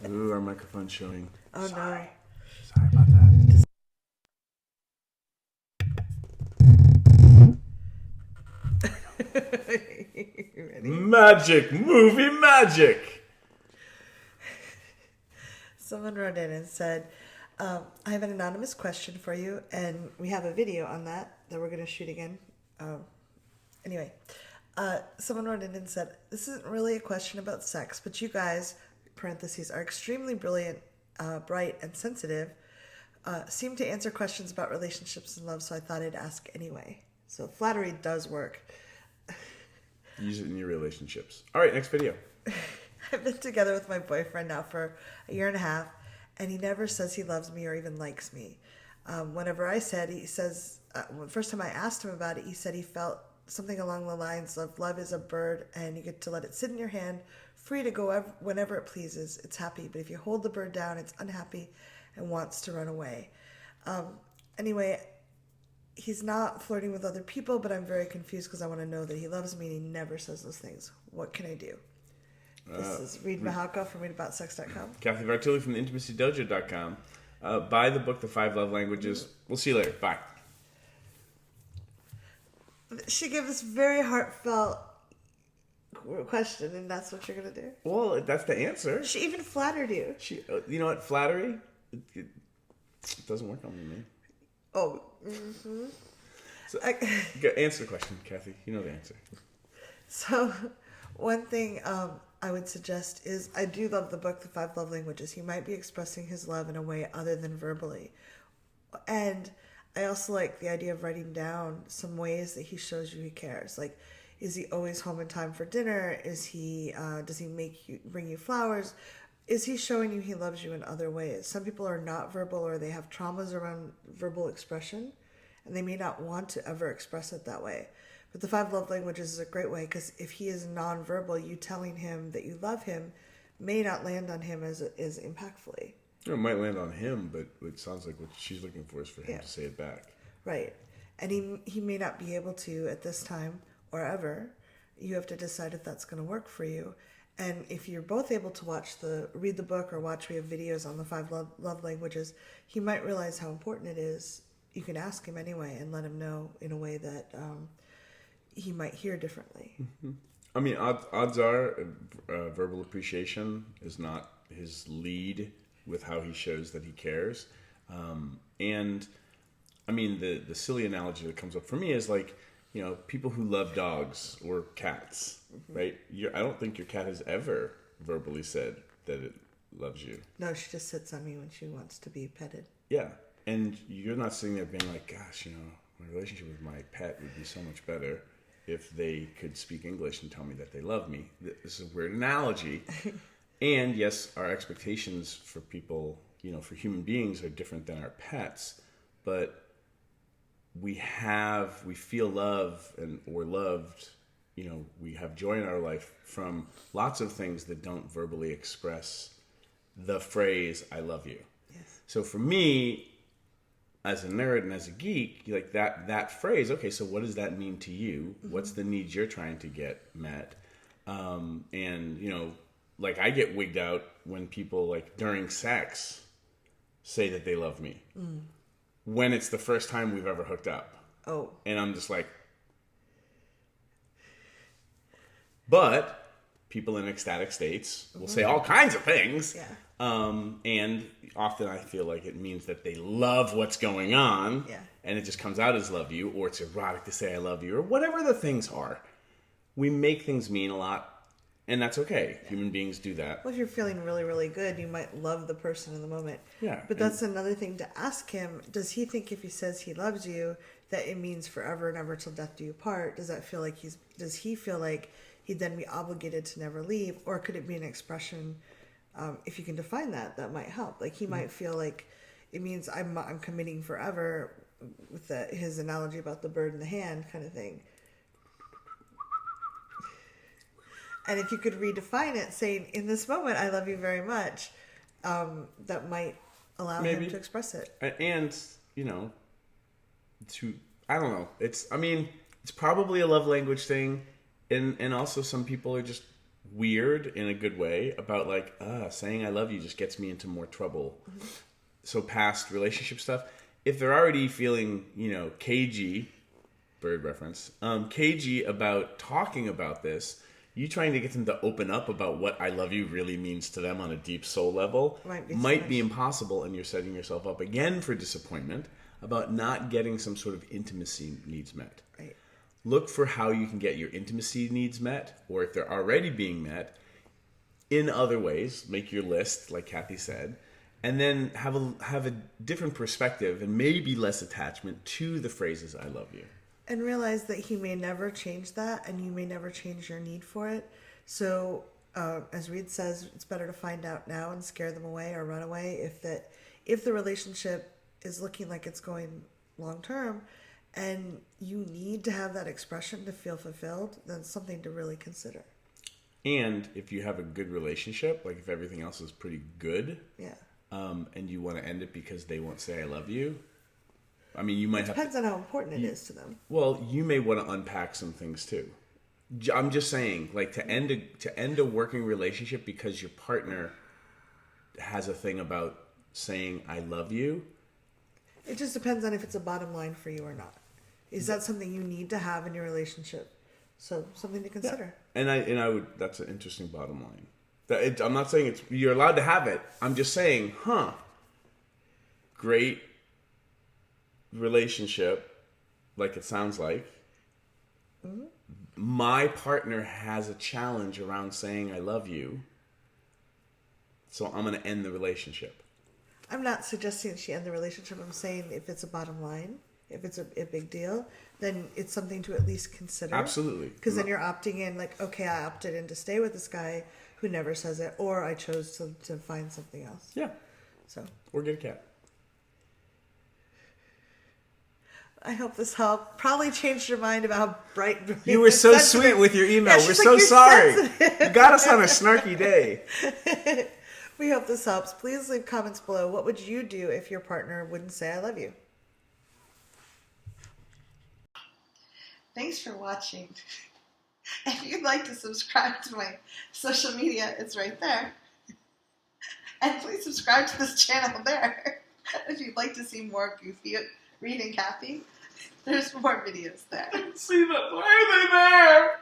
Ooh, our microphone's showing. Oh, Sorry. no. Sorry about that. Ready? Magic! Movie magic! Someone wrote in and said, I have an anonymous question for you, and we have a video on that we're going to shoot again. Anyway, someone wrote in and said, this isn't really a question about sex, but you guys, parentheses, are extremely brilliant, bright, and sensitive, seem to answer questions about relationships and love, so I thought I'd ask anyway. So flattery does work. Use it in your relationships. All right, next video. I've been together with my boyfriend now for a year and a half, and he never says he loves me or even likes me. Whenever I said, he says, the first time I asked him about it, he said he felt something along the lines of love is a bird and you get to let it sit in your hand, free to go whenever it pleases. It's happy, but if you hold the bird down, it's unhappy and wants to run away. Anyway, he's not flirting with other people, but I'm very confused because I want to know that he loves me and he never says those things. What can I do? This is Reid Mahaka from readaboutsex.com. Cathy Vartuli from theintimacydojo.com. Buy the book, The 5 Love Languages. We'll see you later. Bye. She gave this very heartfelt question, and that's what you're going to do? Well, that's the answer. She even flattered you. You know what? Flattery, it doesn't work on me, man. Oh, mm-hmm. So, answer the question, Cathy. You know the answer. So, one thing I would suggest is, I do love the book, The 5 Love Languages. He might be expressing his love in a way other than verbally. And I also like the idea of writing down some ways that he shows you he cares. Like, is he always home in time for dinner? Is he, does he bring you flowers? Is he showing you he loves you in other ways? Some people are not verbal, or they have traumas around verbal expression, and they may not want to ever express it that way. But the 5 love languages is a great way, because if he is nonverbal, you telling him that you love him may not land on him as impactfully. It might land on him, but it sounds like what she's looking for is for him to say it back. Right. And he may not be able to at this time or ever. You have to decide if that's going to work for you. And if you're both able to read the book or we have videos on the 5 love languages, he might realize how important it is. You can ask him anyway and let him know in a way that he might hear differently. Mm-hmm. I mean, odds are verbal appreciation is not his lead with how he shows that he cares. And I mean, the silly analogy that comes up for me is like, people who love dogs or cats, mm-hmm. right? I don't think your cat has ever verbally said that it loves you. No, she just sits on me when she wants to be petted. Yeah. And you're not sitting there being like, gosh, my relationship with my pet would be so much better if they could speak English and tell me that they love me. This is a weird analogy. And yes, our expectations for people, for human beings are different than our pets, but we feel love and we're loved, we have joy in our life from lots of things that don't verbally express the phrase, I love you. Yes. So for me, as a nerd and as a geek, like that phrase, okay, so what does that mean to you? Mm-hmm. What's the needs you're trying to get met? And, like I get wigged out when people like during sex say that they love me. Mm. When it's the first time we've ever hooked up. Oh. And I'm just like... But people in ecstatic states will say all kinds of things. Yeah. And often I feel like it means that they love what's going on. Yeah. And it just comes out as love you, or it's erotic to say I love you, or whatever the things are. We make things mean a lot. And that's okay. Yeah. Human beings do that. Well, if you're feeling really, really good, you might love the person in the moment. Yeah. But that's another thing to ask him. Does he think if he says he loves you, that it means forever and ever till death do you part? Does he feel like he'd then be obligated to never leave? Or could it be an expression, if you can define that might help. Like he might feel like it means I'm committing forever with his analogy about the bird in the hand kind of thing. And if you could redefine it, saying, in this moment, I love you very much, that might allow him to express it. And, I don't know. It's probably a love language thing. And also some people are just weird in a good way about like, saying I love you just gets me into more trouble. Mm-hmm. So past relationship stuff, if they're already feeling, cagey, bird reference, cagey about talking about this, you trying to get them to open up about what I love you really means to them on a deep soul level might be impossible, and you're setting yourself up again for disappointment about not getting some sort of intimacy needs met. Right. Look for how you can get your intimacy needs met, or if they're already being met, in other ways. Make your list, like Cathy said, and then have a different perspective and maybe less attachment to the phrases I love you. And realize that he may never change that, and you may never change your need for it. So, as Reid says, it's better to find out now and scare them away or run away if the relationship is looking like it's going long term, and you need to have that expression to feel fulfilled. Then it's something to really consider. And if you have a good relationship, like if everything else is pretty good, and you want to end it because they won't say I love you. I mean, you might depends on how important it is to them. Well, you may want to unpack some things too. I'm just saying, like to end a working relationship because your partner has a thing about saying I love you. It just depends on if it's a bottom line for you or not. Is that something you need to have in your relationship? So something to consider. Yeah. And I would. That's an interesting bottom line. I'm not saying you're allowed to have it. I'm just saying, great relationship, like it sounds like. Mm-hmm. My partner has a challenge around saying I love you, so I'm going to end the relationship. I'm not suggesting she end the relationship. I'm saying if it's a bottom line, if it's a big deal, then it's something to at least consider. Absolutely. Because then you're opting in, like, okay, I opted in to stay with this guy who never says it, or I chose to find something else. Yeah. So. Or get a cat. I hope this helped. Probably changed your mind about how bright. You were so sweet with your email. We're so sorry. You got us on a snarky day. We hope this helps. Please leave comments below. What would you do if your partner wouldn't say I love you? Thanks for watching. If you'd like to subscribe to my social media, it's right there. And please subscribe to this channel there. If you'd like to see more goofy Reid and Cathy, there's more videos there. See them. Why are they there?